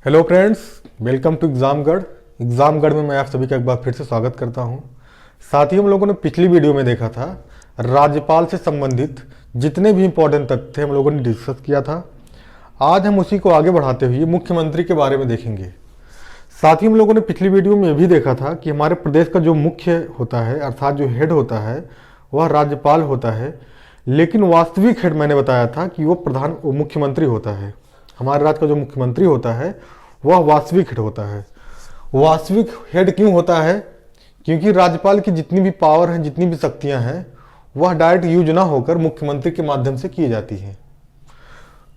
Hello friends, welcome to एग्जामगढ़ में मैं आप सभी का एक बार फिर से स्वागत करता हूं। साथ ही हम लोगों ने पिछली वीडियो में देखा था राज्यपाल से संबंधित जितने भी इंपॉर्टेंट तथ्य थे हम लोगों ने डिस्कस किया था। आज हम उसी को आगे बढ़ाते हुए मुख्यमंत्री के बारे में देखेंगे। साथ ही हम लोगों ने पिछली वीडियो में भी देखा था कि हमारे प्रदेश का जो मुख्य होता है अर्थात जो हेड होता है वह राज्यपाल होता है, लेकिन वास्तविक हेड मैंने बताया था कि वो मुख्यमंत्री होता है। हमारे राज्य का जो मुख्यमंत्री होता है वह वास्तविक हेड होता है। वास्तविक हेड क्यों होता है? क्योंकि राज्यपाल की जितनी भी पावर है, जितनी भी शक्तियां हैं, वह डायरेक्ट यूज ना होकर मुख्यमंत्री के माध्यम से की जाती हैं।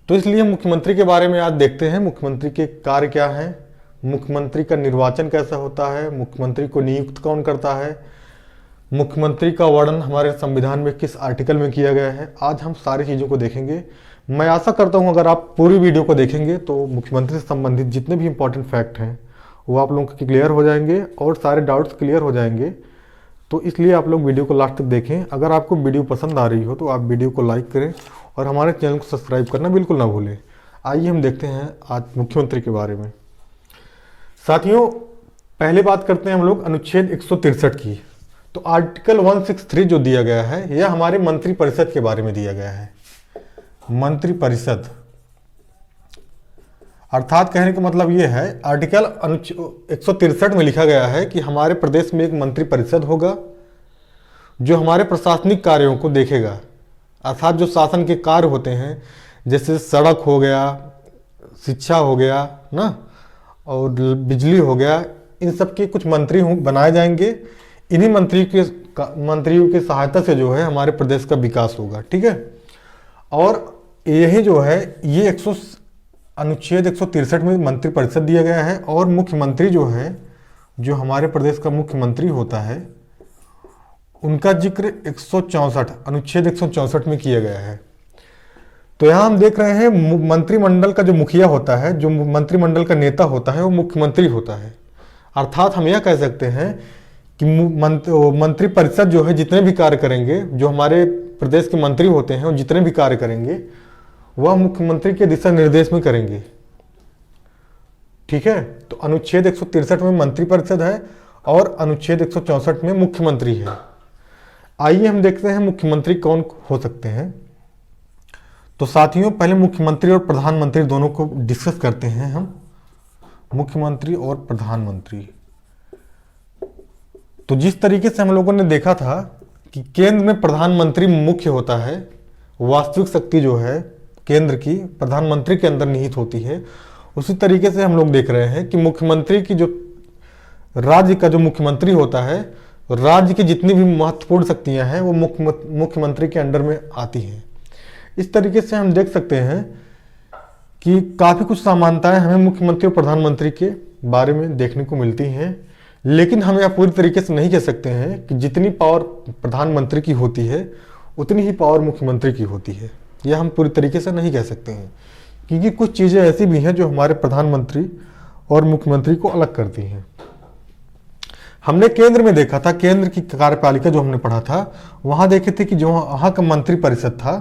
तो इसलिए मुख्यमंत्री के बारे में आज देखते हैं। मुख्यमंत्री के कार्य क्या हैं, मुख्यमंत्री का निर्वाचन कैसा होता है, मुख्यमंत्री को नियुक्त कौन करता है, मुख्यमंत्री का वर्णन हमारे संविधान में किस आर्टिकल में किया गया है। आज हम सारी चीज़ों को देखेंगे। मैं आशा करता हूं अगर आप पूरी वीडियो को देखेंगे तो मुख्यमंत्री से संबंधित जितने भी इंपॉर्टेंट फैक्ट हैं वो आप लोगों के क्लियर हो जाएंगे और सारे डाउट्स क्लियर हो जाएंगे। तो इसलिए आप लोग वीडियो को लास्ट तक देखें। अगर आपको वीडियो पसंद आ रही हो तो आप वीडियो को लाइक करें और हमारे चैनल को सब्सक्राइब करना बिल्कुल ना भूलें। आइए हम देखते हैं आज मुख्यमंत्री के बारे में। साथियों, पहले बात करते हैं हम लोग अनुच्छेद 163 की। तो आर्टिकल 163 जो दिया गया है यह हमारे मंत्रिपरिषद के बारे में दिया गया है। मंत्रिपरिषद अर्थात कहने का मतलब यह है, आर्टिकल 163 में लिखा गया है कि हमारे प्रदेश में एक मंत्रिपरिषद होगा जो हमारे प्रशासनिक कार्यों को देखेगा। अर्थात जो शासन के कार्य होते हैं जैसे सड़क हो गया, शिक्षा हो गया ना, और बिजली हो गया, इन सब के कुछ मंत्री बनाए जाएंगे। इन्हीं मंत्रियों की सहायता से जो है हमारे प्रदेश का विकास होगा। ठीक है। और यही जो है ये अनुच्छेद 163 में मंत्रिपरिषद दिया गया है। और मुख्यमंत्री जो है, जो हमारे प्रदेश का मुख्यमंत्री होता है, उनका जिक्र 164 अनुच्छेद 164 में किया गया है। तो यहाँ हम देख रहे हैं मंत्रिमंडल का जो मुखिया होता है, जो मंत्रिमंडल का नेता होता है, वो मुख्यमंत्री होता है। अर्थात हम यह कह सकते हैं कि मंत्रिपरिषद जो है जितने भी कार्य करेंगे, जो हमारे प्रदेश के मंत्री होते हैं वो जितने भी कार्य करेंगे वह मुख्यमंत्री के दिशा निर्देश में करेंगे। ठीक है। तो अनुच्छेद 163 में मंत्रिपरिषद है और अनुच्छेद 164 में मुख्यमंत्री है। आइए हम देखते हैं मुख्यमंत्री कौन हो सकते हैं। तो साथियों, पहले मुख्यमंत्री और प्रधानमंत्री दोनों को डिस्कस करते हैं हम। मुख्यमंत्री और प्रधानमंत्री, तो जिस तरीके से हम लोगों ने देखा था कि केंद्र में प्रधानमंत्री मुख्य होता है, वास्तविक शक्ति जो है केंद्र की प्रधानमंत्री के अंदर निहित होती है, उसी तरीके से हम लोग देख रहे हैं कि मुख्यमंत्री की जो राज्य का जो मुख्यमंत्री होता है, राज्य की जितनी भी महत्वपूर्ण शक्तियां हैं वो मुख्यमंत्री के अंडर में आती हैं। इस तरीके से हम देख सकते हैं कि काफ़ी कुछ समानताएं हमें मुख्यमंत्री और प्रधानमंत्री के बारे में देखने को मिलती हैं। लेकिन हम यह पूरी तरीके से नहीं कह सकते हैं कि जितनी पावर प्रधानमंत्री की होती है उतनी ही पावर मुख्यमंत्री की होती है। यह हम पूरी तरीके से नहीं कह सकते हैं, क्योंकि कुछ चीज़ें ऐसी भी हैं जो हमारे प्रधानमंत्री और मुख्यमंत्री को अलग करती हैं। हमने केंद्र में देखा था, केंद्र की कार्यपालिका जो हमने पढ़ा था, वहाँ देखे थे कि जो वहाँ का मंत्रिपरिषद था,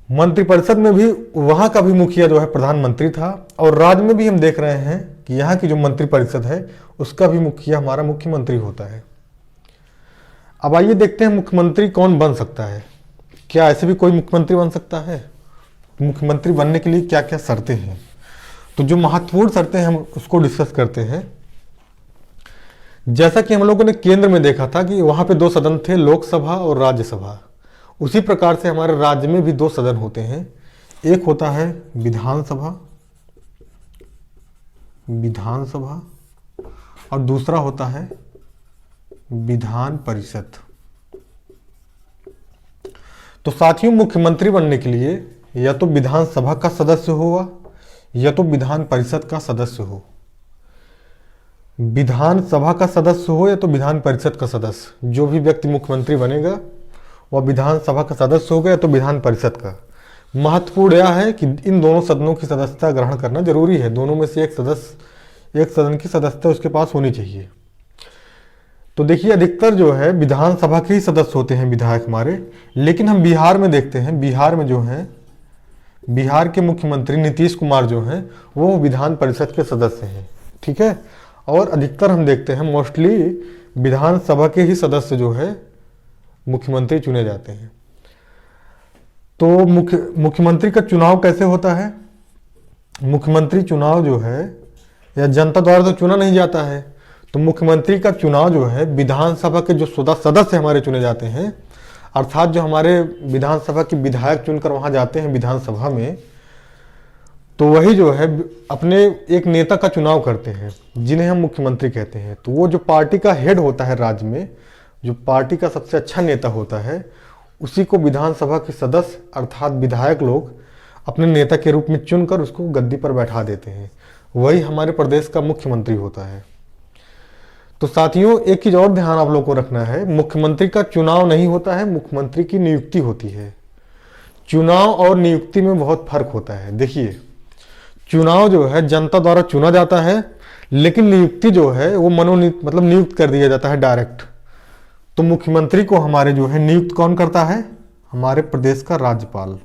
मंत्रिपरिषद में भी वहाँ का भी मुखिया जो है प्रधानमंत्री था। और राज्य में भी हम देख रहे हैं कि यहाँ की जो मंत्रिपरिषद है उसका भी मुखिया हमारा मुख्यमंत्री होता है। अब आइए देखते हैं मुख्यमंत्री कौन बन सकता है। क्या ऐसे भी कोई मुख्यमंत्री बन सकता है? मुख्यमंत्री बनने के लिए क्या क्या शर्तें हैं? तो जो महत्वपूर्ण शर्तें हैं हम उसको डिस्कस करते हैं। जैसा कि हम लोगों ने केंद्र में देखा था कि वहां पे दो सदन थे, लोकसभा और राज्यसभा। उसी प्रकार से हमारे राज्य में भी दो सदन होते हैं। एक होता है विधानसभा और दूसरा होता है विधान परिषद। तो साथियों, मुख्यमंत्री बनने के लिए या तो विधानसभा का सदस्य हुआ या तो विधान परिषद का सदस्य हो। विधानसभा का सदस्य हो या तो विधान परिषद का सदस्य, जो भी व्यक्ति मुख्यमंत्री बनेगा वह विधानसभा का सदस्य होगा या तो विधान परिषद का। महत्वपूर्ण यह है कि इन दोनों सदनों की सदस्यता ग्रहण करना जरूरी है। दोनों में से एक सदन की सदस्यता उसके पास होनी चाहिए। तो देखिए, अधिकतर जो है विधानसभा के ही सदस्य होते हैं, विधायक हमारे। लेकिन हम बिहार में देखते हैं, बिहार में जो है बिहार के मुख्यमंत्री नीतीश कुमार जो हैं वो विधान परिषद के सदस्य हैं, ठीक है। और अधिकतर हम देखते हैं मोस्टली विधानसभा के ही सदस्य जो है मुख्यमंत्री चुने जाते हैं। तो मुख्यमंत्री का चुनाव कैसे होता है? मुख्यमंत्री चुनाव जो है या जनता द्वारा तो चुना नहीं जाता है, तो मुख्यमंत्री का चुनाव जो है विधानसभा के जो सदस्य हमारे चुने जाते हैं, अर्थात जो हमारे विधानसभा के विधायक चुनकर वहां जाते हैं विधानसभा में, तो वही जो है अपने एक नेता का चुनाव करते हैं जिन्हें हम मुख्यमंत्री कहते हैं। तो वो जो पार्टी का हेड होता है राज्य में, जो पार्टी का सबसे अच्छा नेता होता है, उसी को विधानसभा के सदस्य अर्थात विधायक लोग अपने नेता के रूप में चुनकर उसको गद्दी पर बैठा देते हैं। वही हमारे प्रदेश का मुख्यमंत्री होता है। तो साथियों, एक चीज और ध्यान आप लोगों को रखना है, मुख्यमंत्री का चुनाव नहीं होता है, मुख्यमंत्री की नियुक्ति होती है। चुनाव और नियुक्ति में बहुत फर्क होता है। देखिए, चुनाव जो है जनता द्वारा चुना जाता है, लेकिन नियुक्ति जो है वो मनोनीत मतलब नियुक्त कर दिया जाता है डायरेक्ट। तो मुख्यमंत्री को हमारे जो है नियुक्त कौन करता है? हमारे प्रदेश का राज्यपाल।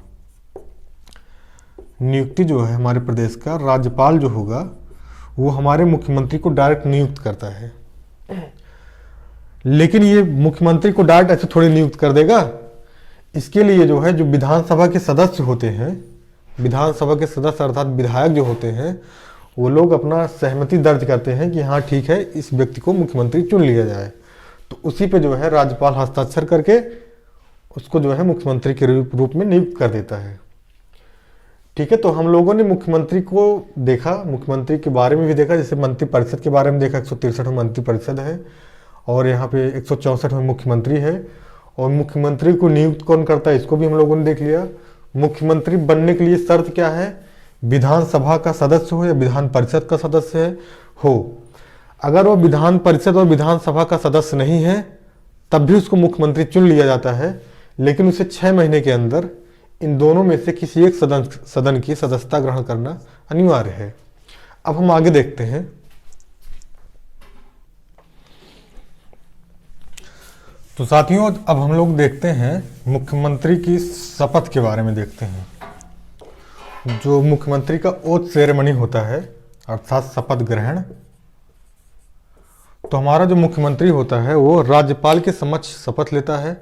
नियुक्ति जो है हमारे प्रदेश का राज्यपाल जो होगा वो हमारे मुख्यमंत्री को डायरेक्ट नियुक्त करता है। लेकिन ये मुख्यमंत्री को डायरेक्ट ऐसे थोड़ी नियुक्त कर देगा। इसके लिए जो है जो विधानसभा के सदस्य होते हैं, विधानसभा के सदस्य अर्थात विधायक जो होते हैं, वो लोग अपना सहमति दर्ज करते हैं कि हाँ ठीक है, इस व्यक्ति को मुख्यमंत्री चुन लिया जाए। तो उसी पे जो है राज्यपाल हस्ताक्षर करके उसको जो है मुख्यमंत्री के रूप में नियुक्त कर देता है। ठीक है, तो हम लोगों ने मुख्यमंत्री को देखा, मुख्यमंत्री के बारे में भी देखा, जैसे मंत्रिपरिषद के बारे में देखा, 163 में मंत्रिपरिषद है और यहाँ पे 164 में मुख्यमंत्री है। और मुख्यमंत्री को नियुक्त कौन करता है इसको भी हम लोगों ने देख लिया। मुख्यमंत्री बनने के लिए शर्त क्या है? विधानसभा का सदस्य हो या विधान परिषद का सदस्य हो। अगर वो विधान परिषद और विधानसभा का सदस्य नहीं है तब भी उसको मुख्यमंत्री चुन लिया जाता है, लेकिन उसे 6 महीने के अंदर इन दोनों में से किसी एक सदन की सदस्यता ग्रहण करना अनिवार्य है। अब हम आगे देखते हैं। तो साथियों, अब हम लोग देखते हैं मुख्यमंत्री की शपथ के बारे में देखते हैं। जो मुख्यमंत्री का ओथ सेरेमनी होता है अर्थात शपथ ग्रहण, तो हमारा जो मुख्यमंत्री होता है वो राज्यपाल के समक्ष शपथ लेता है।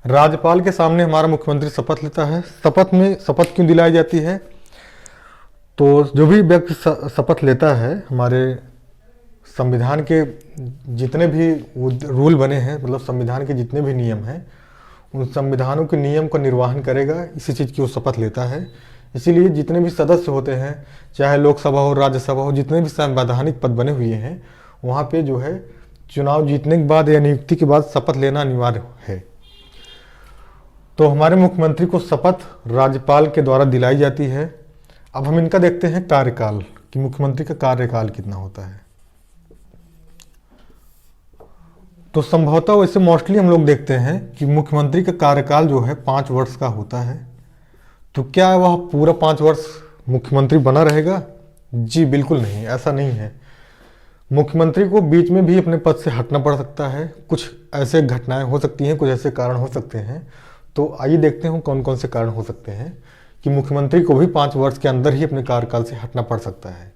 राज्यपाल के सामने हमारा मुख्यमंत्री शपथ लेता है। शपथ क्यों दिलाई जाती है? तो जो भी व्यक्ति शपथ लेता है, हमारे संविधान के जितने भी रूल बने हैं, मतलब संविधान के जितने भी नियम हैं, उन संविधानों के नियम का निर्वहन करेगा, इसी चीज़ की वो शपथ लेता है। इसीलिए जितने भी सदस्य होते हैं, चाहे लोकसभा हो, राज्यसभा हो, जितने भी संवैधानिक पद बने हुए हैं, वहाँ पे जो है चुनाव जीतने के बाद या नियुक्ति के बाद शपथ लेना अनिवार्य है। तो हमारे मुख्यमंत्री को शपथ राज्यपाल के द्वारा दिलाई जाती है। अब हम इनका देखते हैं कार्यकाल, कि मुख्यमंत्री का कार्यकाल कितना होता है। तो संभवतः वैसे मोस्टली हम लोग देखते हैं कि मुख्यमंत्री का कार्यकाल जो है 5 वर्ष का होता है। तो क्या वह पूरा 5 वर्ष मुख्यमंत्री बना रहेगा? जी बिल्कुल नहीं, ऐसा नहीं है। मुख्यमंत्री को बीच में भी अपने पद से हटना पड़ सकता है। कुछ ऐसे घटनाएं हो सकती हैं, कुछ ऐसे कारण हो सकते हैं। तो आइए देखते हैं कौन कौन से कारण हो सकते हैं कि मुख्यमंत्री को भी 5 वर्ष के अंदर ही अपने कार्यकाल से हटना पड़ सकता है।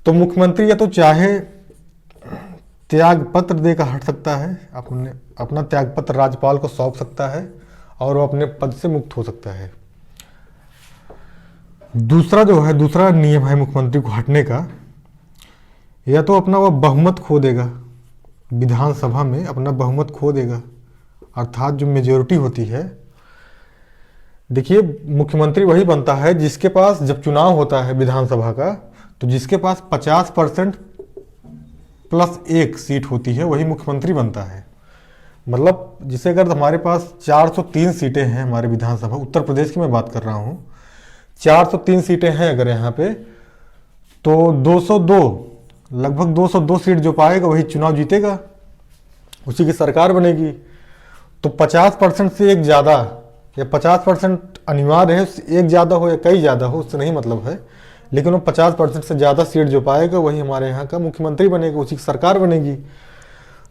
तो मुख्यमंत्री या तो चाहे त्याग पत्र देकर हट सकता है, अपना त्याग पत्र राज्यपाल को सौंप सकता है और वो अपने पद से मुक्त हो सकता है। दूसरा नियम है मुख्यमंत्री को हटने का, या तो अपना वह बहुमत खो देगा, विधानसभा में अपना बहुमत खो देगा, अर्थात जो मेजोरिटी होती है। देखिए, मुख्यमंत्री वही बनता है जिसके पास, जब चुनाव होता है विधानसभा का, तो जिसके पास 50% प्लस 1 सीट होती है वही मुख्यमंत्री बनता है। मतलब जिसे अगर हमारे पास 403 सीटें हैं हमारे विधानसभा, उत्तर प्रदेश की मैं बात कर रहा हूँ, 403 सीटें हैं अगर यहाँ पे, तो 202 लगभग 202 सीट जो पाएगा वही चुनाव जीतेगा, उसी की सरकार बनेगी। तो 50% से एक ज़्यादा या 50% अनिवार्य है, एक ज़्यादा हो या कई ज़्यादा हो उससे नहीं मतलब है, लेकिन वो 50% से ज़्यादा सीट जो पाएगा वही हमारे यहाँ का मुख्यमंत्री बनेगा, उसी की सरकार बनेगी।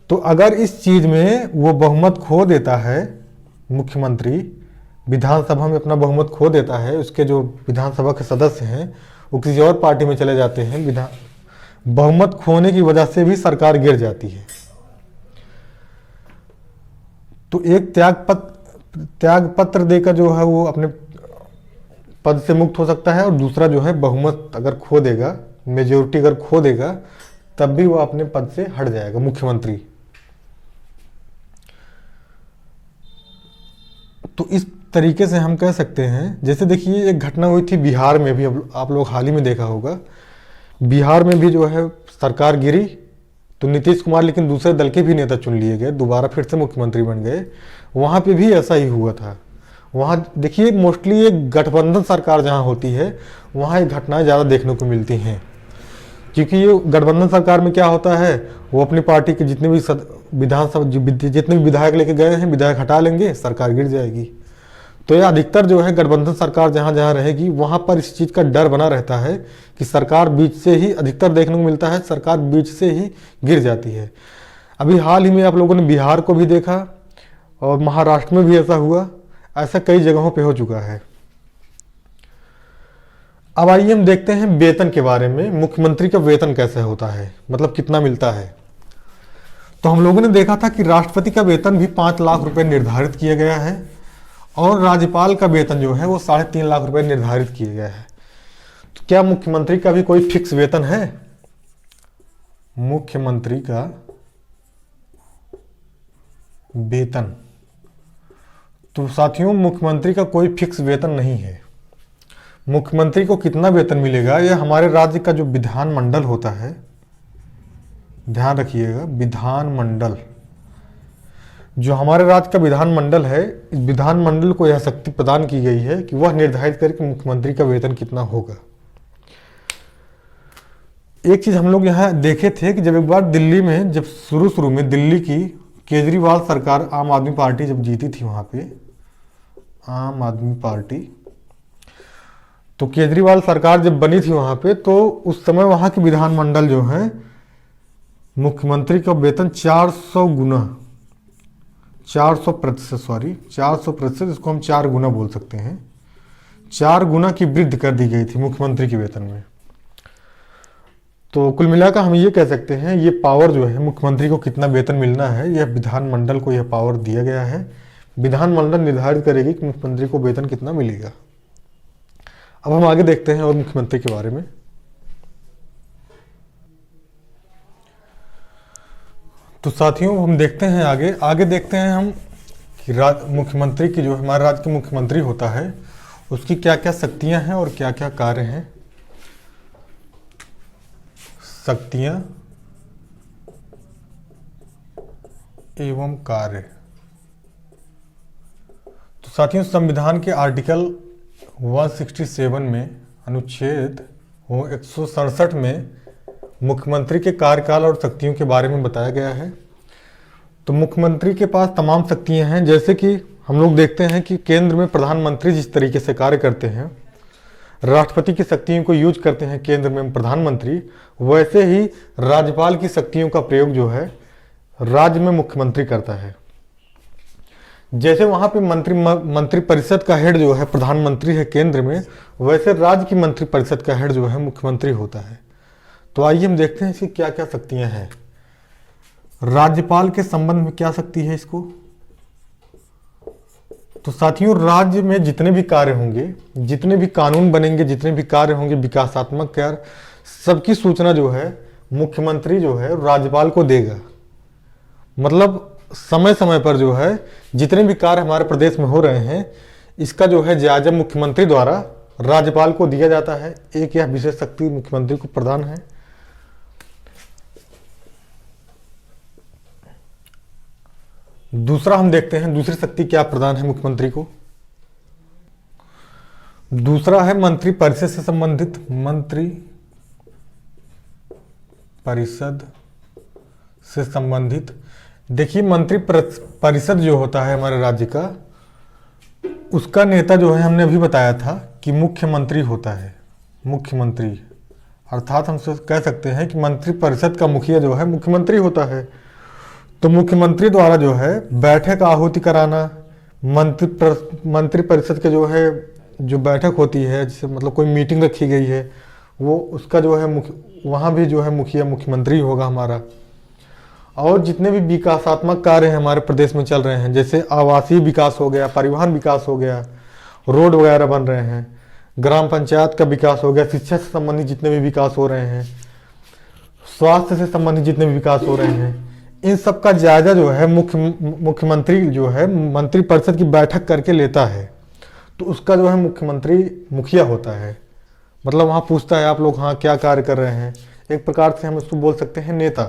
तो अगर इस चीज में वो बहुमत खो देता है, मुख्यमंत्री विधानसभा में अपना बहुमत खो देता है, उसके जो विधानसभा के सदस्य हैं वो किसी और पार्टी में चले जाते हैं, बहुमत खोने की वजह से भी सरकार गिर जाती है। तो एक त्याग पत्र देकर जो है वो अपने पद से मुक्त हो सकता है, और दूसरा जो है बहुमत अगर खो देगा, मेजोरिटी अगर खो देगा, तब भी वो अपने पद से हट जाएगा मुख्यमंत्री। तो इस तरीके से हम कह सकते हैं, जैसे देखिए एक घटना हुई थी बिहार में भी, अब आप लोग हाल ही में देखा होगा, बिहार में भी जो है सरकार गिरी, तो नीतीश कुमार लेकिन दूसरे दल के भी नेता चुन लिए गए, दोबारा फिर से मुख्यमंत्री बन गए। वहाँ पे भी ऐसा ही हुआ था। वहाँ देखिए मोस्टली एक गठबंधन सरकार जहाँ होती है वहाँ ये घटनाएं ज़्यादा देखने को मिलती हैं, क्योंकि ये गठबंधन सरकार में क्या होता है, वो अपनी पार्टी के जितने भी विधानसभा जितने भी विधायक लेके गए हैं, विधायक हटा लेंगे, सरकार गिर जाएगी। तो यह अधिकतर जो है गठबंधन सरकार जहाँ जहाँ रहेगी वहाँ पर इस चीज़ का डर बना रहता है कि सरकार बीच से ही, अधिकतर देखने को मिलता है सरकार बीच से ही गिर जाती है। अभी हाल ही में आप लोगों ने बिहार को भी देखा और महाराष्ट्र में भी ऐसा हुआ, ऐसा कई जगहों पे हो चुका है। अब आइए हम देखते हैं वेतन के बारे में, मुख्यमंत्री का वेतन कैसे होता है, मतलब कितना मिलता है। तो हम लोगों ने देखा था कि राष्ट्रपति का वेतन भी 5 लाख रुपए निर्धारित किया गया है, और राज्यपाल का वेतन जो है वो 3.5 लाख रुपए निर्धारित किया गया है। तो क्या मुख्यमंत्री का भी कोई फिक्स वेतन है? मुख्यमंत्री का वेतन, तो साथियों मुख्यमंत्री का कोई फिक्स वेतन नहीं है। मुख्यमंत्री को कितना वेतन मिलेगा यह हमारे राज्य का जो विधानमंडल होता है, ध्यान रखिएगा, विधानमंडल, जो हमारे राज्य का विधानमंडल है, इस विधानमंडल को यह शक्ति प्रदान की गई है कि वह निर्धारित करे कि मुख्यमंत्री का वेतन कितना होगा। एक चीज हम लोग यहाँ देखे थे कि जब एक बार दिल्ली में, जब शुरू में दिल्ली की केजरीवाल सरकार, आम आदमी पार्टी जब जीती थी वहां पे, आम आदमी पार्टी, तो केजरीवाल सरकार जब बनी थी वहां पे, तो उस समय वहां के विधानमंडल जो है मुख्यमंत्री का वेतन 400%, इसको हम 4 गुना बोल सकते हैं, 4 गुना की वृद्धि कर दी गई थी मुख्यमंत्री के वेतन में। तो कुल मिलाकर हम ये कह सकते हैं, ये पावर जो है मुख्यमंत्री को कितना वेतन मिलना है, यह विधानमंडल को यह पावर दिया गया है। विधानमंडल निर्धारित करेगी कि मुख्यमंत्री को वेतन कितना मिलेगा। अब हम आगे देखते हैं और मुख्यमंत्री के बारे में। तो साथियों हम देखते हैं आगे देखते हैं हम कि मुख्यमंत्री की, जो हमारे राज्य के मुख्यमंत्री होता है, उसकी क्या क्या शक्तियां हैं और क्या क्या कार्य हैं। शक्तियां एवं कार्य। तो साथियों संविधान के आर्टिकल 167 में अनुच्छेद 167 में मुख्यमंत्री के कार्यकाल और शक्तियों के बारे में बताया गया है। तो मुख्यमंत्री के पास तमाम शक्तियां हैं, जैसे कि हम लोग देखते हैं कि केंद्र में प्रधानमंत्री जिस तरीके से कार्य करते हैं, राष्ट्रपति की शक्तियों को यूज करते हैं केंद्र में प्रधानमंत्री, वैसे ही राज्यपाल की शक्तियों का प्रयोग जो है राज्य में मुख्यमंत्री करता है। जैसे वहां पे मंत्री परिषद का हेड जो है प्रधानमंत्री है केंद्र में, वैसे राज्य की मंत्री परिषद का हेड जो है मुख्यमंत्री होता है। तो आइए हम देखते हैं इसकी क्या क्या शक्तियां हैं। राज्यपाल के संबंध में क्या शक्ति है इसको? तो साथियों राज्य में जितने भी कार्य होंगे, जितने भी कानून बनेंगे, जितने भी कार्य होंगे, विकासात्मक कार्य, सबकी सूचना जो है मुख्यमंत्री जो है राज्यपाल को देगा। मतलब समय समय पर जो है जितने भी कार्य हमारे प्रदेश में हो रहे हैं, इसका जो है जायजा मुख्यमंत्री द्वारा राज्यपाल को दिया जाता है। एक यह विशेष शक्ति मुख्यमंत्री को प्रदान है। दूसरा हम देखते हैं दूसरी शक्ति क्या प्रदान है मुख्यमंत्री को। दूसरा है मंत्री परिषद से संबंधित, मंत्री परिषद से संबंधित। देखिए मंत्री परिषद जो होता है हमारे राज्य का, उसका नेता जो है हमने अभी बताया था कि मुख्यमंत्री होता है। मुख्यमंत्री अर्थात हम कह सकते हैं कि मंत्री परिषद का मुखिया जो है मुख्यमंत्री होता है। तो मुख्यमंत्री द्वारा जो है बैठक आहूति कराना, मंत्री परिषद के जो है जो बैठक होती है, जैसे मतलब कोई मीटिंग रखी गई है, वो उसका जो है वहाँ भी जो है मुखिया मुख्यमंत्री होगा हमारा। और जितने भी विकासात्मक कार्य हैं हमारे प्रदेश में चल रहे हैं, जैसे आवासीय विकास हो गया, परिवहन विकास हो गया, रोड वगैरह बन रहे हैं, ग्राम पंचायत का विकास हो गया, शिक्षा से संबंधित जितने भी विकास हो रहे हैं, स्वास्थ्य से संबंधित जितने भी विकास हो रहे हैं, इन सब का जायजा जो है मुख्यमंत्री जो है मंत्रिपरिषद की बैठक करके लेता है। तो उसका जो है मुख्यमंत्री मुखिया होता है, मतलब वहाँ पूछता है आप लोग हाँ क्या कार्य कर रहे हैं, एक प्रकार से हम उसको बोल सकते हैं नेता।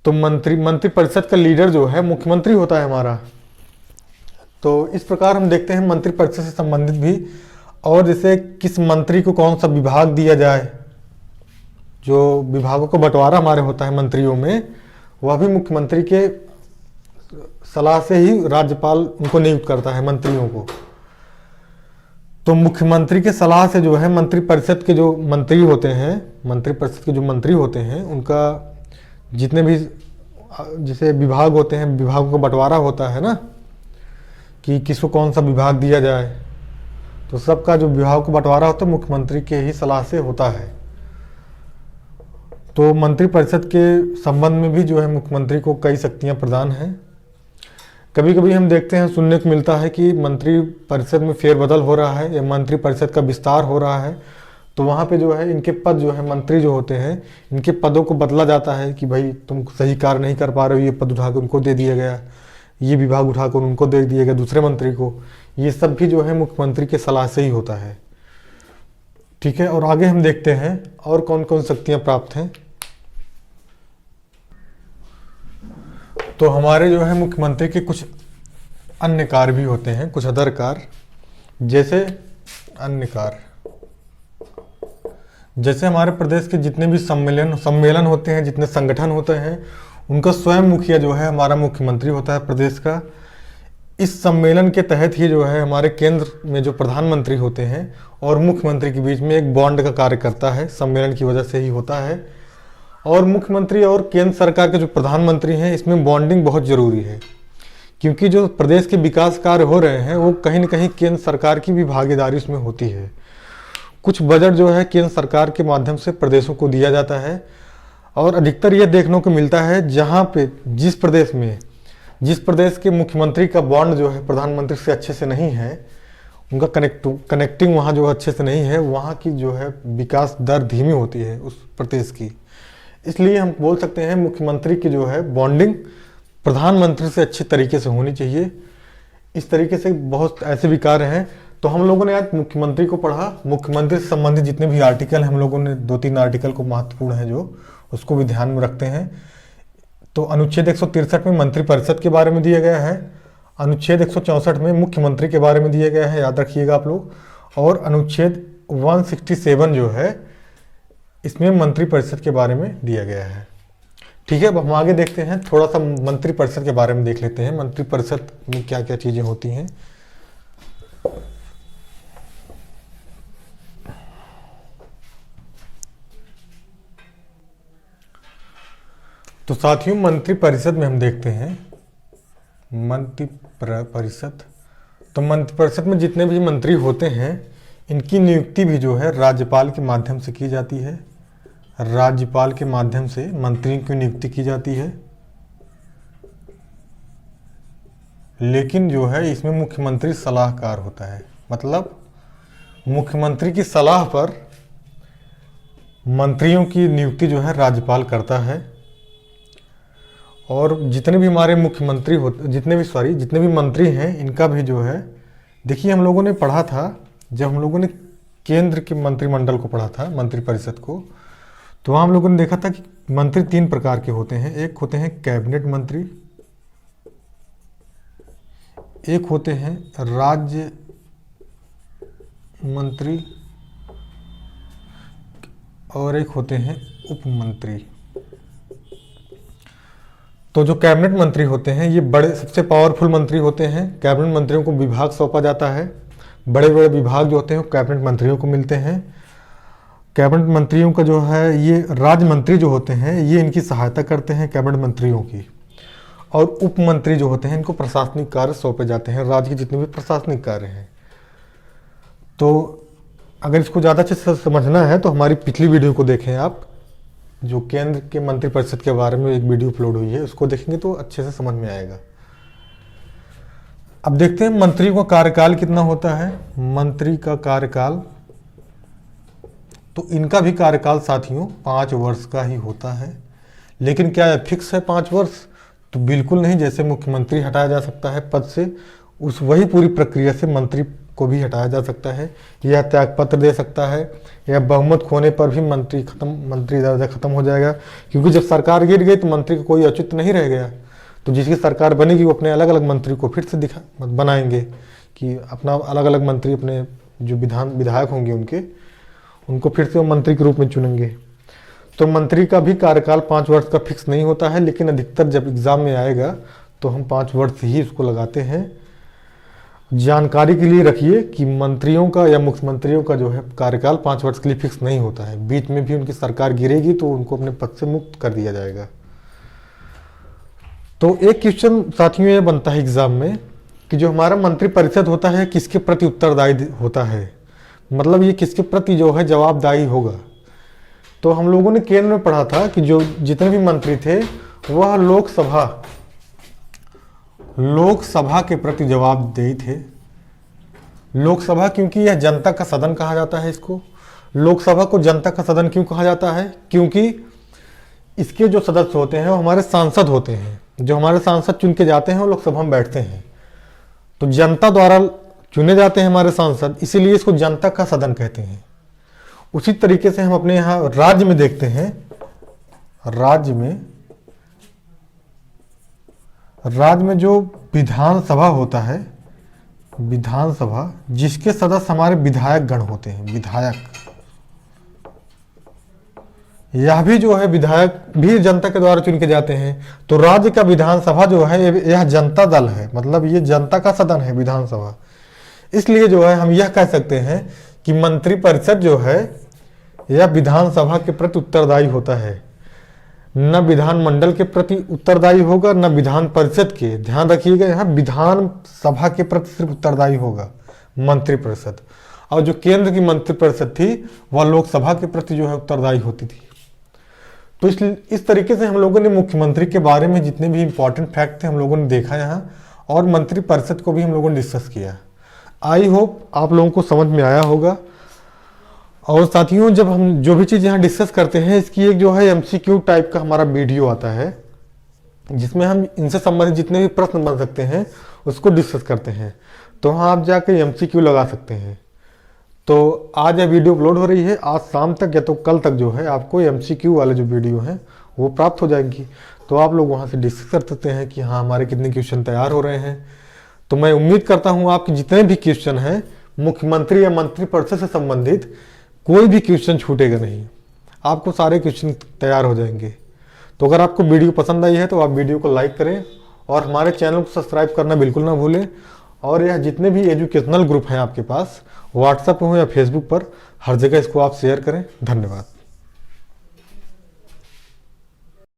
तो मंत्रिपरिषद का लीडर जो है मुख्यमंत्री होता है हमारा। तो इस प्रकार हम देखते हैं मंत्रिपरिषद से संबंधित भी, और जैसे किस मंत्री को कौन सा विभाग दिया जाए, जो विभागों को बंटवारा हमारे होता है मंत्रियों में, वह भी मुख्यमंत्री के सलाह से ही राज्यपाल उनको नियुक्त करता है मंत्रियों को। तो मुख्यमंत्री के सलाह से जो है मंत्रिपरिषद के जो मंत्री होते हैं, मंत्रिपरिषद के जो मंत्री होते हैं, उनका जितने भी जैसे विभाग होते हैं, विभागों का बंटवारा होता है ना कि किसको कौन सा विभाग दिया जाए, तो सबका जो विभाग को बंटवारा होता है मुख्यमंत्री के ही सलाह से होता है। तो मंत्रिपरिषद के संबंध में भी जो है मुख्यमंत्री को कई शक्तियां प्रदान हैं। कभी कभी हम देखते हैं, सुनने को मिलता है कि मंत्रिपरिषद में फेरबदल हो रहा है या मंत्रिपरिषद का विस्तार हो रहा है, तो वहाँ पे जो है इनके पद जो है मंत्री जो होते हैं, इनके पदों को बदला जाता है कि भाई तुम सही कार्य नहीं कर पा रहे हो, ये पद उठाकर उनको दे दिया गया, ये विभाग उठाकर उनको दे दिया गया दूसरे मंत्री को। ये सब भी जो है मुख्यमंत्री के सलाह से ही होता है। ठीक है, और आगे हम देखते हैं और कौन कौन शक्तियां प्राप्त हैं। तो हमारे जो है मुख्यमंत्री के कुछ अन्य कार्य भी होते हैं, कुछ अदर कार्य, जैसे अन्य कार्य, जैसे हमारे प्रदेश के जितने भी सम्मेलन होते हैं, जितने संगठन होते हैं, उनका स्वयं मुखिया जो है हमारा मुख्यमंत्री होता है प्रदेश का। इस सम्मेलन के तहत ही जो है हमारे केंद्र में जो प्रधानमंत्री होते हैं और मुख्यमंत्री के बीच में एक बॉन्ड का कार्य करता है, सम्मेलन की वजह से ही होता है। और मुख्यमंत्री और केंद्र सरकार के जो प्रधानमंत्री हैं, इसमें बॉन्डिंग बहुत ज़रूरी है, क्योंकि जो प्रदेश के विकास कार्य हो रहे हैं वो कहीं ना कहीं केंद्र सरकार की भी भागीदारी उसमें होती है। कुछ बजट जो है केंद्र सरकार के माध्यम से प्रदेशों को दिया जाता है, और अधिकतर यह देखने को मिलता है जहाँ पे जिस प्रदेश के मुख्यमंत्री का बॉन्ड जो है प्रधानमंत्री से अच्छे से नहीं है, उनका कनेक्टिंग वहाँ जो अच्छे से नहीं है, वहाँ की जो है विकास दर धीमी होती है उस प्रदेश की। इसलिए हम बोल सकते हैं मुख्यमंत्री की जो है बॉन्डिंग प्रधानमंत्री से अच्छे तरीके से होनी चाहिए। इस तरीके से बहुत ऐसे भी कार्य हैं। तो हम लोगों ने आज मुख्यमंत्री को पढ़ा, मुख्यमंत्री से संबंधित जितने भी आर्टिकल हम लोगों ने 2-3 आर्टिकल को महत्वपूर्ण है जो उसको भी ध्यान में रखते हैं। तो अनुच्छेद 163 में मंत्रिपरिषद के बारे में दिया गया है, अनुच्छेद 164 में मुख्यमंत्री के बारे में दिया गया है, याद रखिएगा आप लोग, और अनुच्छेद 167 जो है इसमें मंत्रिपरिषद के बारे में दिया गया है। ठीक है, अब हम आगे देखते हैं, थोड़ा सा मंत्रिपरिषद के बारे में देख लेते हैं, मंत्रिपरिषद में क्या क्या चीजें होती हैं। तो साथियों मंत्रिपरिषद में हम देखते हैं मंत्रिपरिषद, तो मंत्रिपरिषद में जितने भी मंत्री होते हैं इनकी नियुक्ति भी जो है राज्यपाल के माध्यम से की जाती है। राज्यपाल के माध्यम से मंत्रियों की नियुक्ति की जाती है, लेकिन जो है इसमें मुख्यमंत्री सलाहकार होता है, मतलब मुख्यमंत्री की सलाह पर मंत्रियों की नियुक्ति जो है राज्यपाल करता है। और जितने भी हमारे मुख्यमंत्री होते, जितने भी मंत्री हैं, इनका भी जो है, देखिए हम लोगों ने पढ़ा था जब हम लोगों ने केंद्र के मंत्रिमंडल को पढ़ा था, मंत्रिपरिषद को, तो वहाँ हम लोगों ने देखा था कि मंत्री 3 प्रकार के होते हैं। एक होते हैं कैबिनेट मंत्री, एक होते हैं राज्य मंत्री, और एक होते हैं उप मंत्री। तो जो कैबिनेट मंत्री होते हैं ये बड़े सबसे पावरफुल मंत्री होते हैं। कैबिनेट मंत्रियों को विभाग सौंपा जाता है, बड़े बड़े विभाग जो होते हैं वो कैबिनेट मंत्रियों को मिलते हैं। कैबिनेट मंत्रियों का जो है, ये राज्य मंत्री जो होते हैं ये इनकी सहायता करते हैं कैबिनेट मंत्रियों की, और उप मंत्री जो होते हैं इनको प्रशासनिक कार्य सौंपे जाते हैं, राज्य के जितने भी प्रशासनिक कार्य हैं। तो अगर इसको ज़्यादा अच्छे से समझना है तो हमारी पिछली वीडियो को देखें आप, जो केंद्र के मंत्रिपरिषद के बारे में एक वीडियो अपलोड हुई है, उसको देखेंगे तो अच्छे से समझ में आएगा। अब देखते हैं मंत्री का कार्यकाल कितना होता है। मंत्री का कार्यकाल, तो इनका भी कार्यकाल साथियों 5 वर्ष का ही होता है। लेकिन क्या यह फिक्स है 5 वर्ष? तो बिल्कुल नहीं। जैसे मुख्यमंत्री हटाया जा सकता है पद से, उस वही पूरी प्रक्रिया से मंत्री को भी हटाया जा सकता है, या त्यागपत्र दे सकता है, या बहुमत खोने पर भी मंत्री दर्जा खत्म हो जाएगा। क्योंकि जब सरकार गिर गई तो मंत्री का कोई औचित्य नहीं रह गया। तो जिसकी सरकार बनेगी वो अपने अलग अलग मंत्री को फिर से बनाएंगे कि अपना अलग अलग मंत्री, अपने जो विधायक होंगे उनको फिर से वो मंत्री के रूप में चुनेंगे। तो मंत्री का भी कार्यकाल 5 वर्ष का फिक्स नहीं होता है, लेकिन अधिकतर जब एग्जाम में आएगा तो हम 5 वर्ष ही इसको लगाते हैं। जानकारी के लिए रखिए कि मंत्रियों का या मुख्यमंत्रियों का जो है कार्यकाल 5 वर्ष के लिए फिक्स नहीं होता है। बीच में भी उनकी सरकार गिरेगी तो उनको अपने पद से मुक्त कर दिया जाएगा। तो एक क्वेश्चन साथियों ये बनता है एग्जाम में कि जो हमारा मंत्रिपरिषद होता है किसके प्रति उत्तरदायी होता है, मतलब ये किसके प्रति जो है जवाबदायी होगा। तो हम लोगों ने केंद्र में पढ़ा था कि जो जितने भी मंत्री थे वह लोकसभा के प्रति जवाबदेही थे। लोकसभा, क्योंकि यह जनता का सदन कहा जाता है इसको। लोकसभा को जनता का सदन क्यों कहा जाता है? क्योंकि इसके जो सदस्य होते हैं वो हमारे सांसद होते हैं। जो हमारे सांसद चुन के जाते हैं वो लोकसभा में बैठते हैं, तो जनता द्वारा चुने जाते हैं हमारे सांसद, इसीलिए इसको जनता का सदन कहते हैं। उसी तरीके से हम अपने यहाँ राज्य में देखते हैं, राज्य में जो विधानसभा होता है, विधानसभा जिसके सदस्य हमारे विधायक गण होते हैं, विधायक, यह भी जो है विधायक भी जनता के द्वारा चुन के जाते हैं। तो राज्य का विधानसभा जो है यह जनता दल है, मतलब ये जनता का सदन है विधानसभा। इसलिए जो है हम यह कह सकते हैं कि मंत्रिपरिषद जो है यह विधानसभा के प्रति उत्तरदायी होता है, न विधानमंडल के प्रति उत्तरदायी होगा, न विधान परिषद के। ध्यान रखिएगा, यहाँ विधानसभा के प्रति सिर्फ उत्तरदायी होगा मंत्रिपरिषद, और जो केंद्र की मंत्रिपरिषद थी वह लोकसभा के प्रति जो है उत्तरदायी होती थी। तो इस तरीके से हम लोगों ने मुख्यमंत्री के बारे में जितने भी इंपॉर्टेंट फैक्ट थे हम लोगों ने देखा यहाँ, और मंत्रिपरिषद को भी हम लोगों ने डिस्कस किया। आई होप आप लोगों को समझ में आया होगा। और साथियों, जब हम जो भी चीज़ यहाँ डिस्कस करते हैं इसकी एक जो है MCQ टाइप का हमारा वीडियो आता है, जिसमें हम इनसे संबंधित जितने भी प्रश्न बन सकते हैं उसको डिस्कस करते हैं। तो वहाँ आप जाकर MCQ लगा सकते हैं। तो आज यह वीडियो अपलोड हो रही है, आज शाम तक या तो कल तक जो है आपको MCQ वाले जो वीडियो हैं वो प्राप्त हो जाएंगी। तो आप लोग वहाँ से डिस्कस कर सकते हैं कि हाँ हमारे कितने क्वेश्चन तैयार हो रहे हैं। तो मैं उम्मीद करता हूँ आपके जितने भी क्वेश्चन हैं मुख्यमंत्री या मंत्रिपरिषद से संबंधित कोई भी क्वेश्चन छूटेगा नहीं, आपको सारे क्वेश्चन तैयार हो जाएंगे। तो अगर आपको वीडियो पसंद आई है तो आप वीडियो को लाइक करें और हमारे चैनल को सब्सक्राइब करना बिल्कुल ना भूलें। और यह जितने भी एजुकेशनल ग्रुप हैं आपके पास, व्हाट्सएप हो या फेसबुक पर, हर जगह इसको आप शेयर करें। धन्यवाद।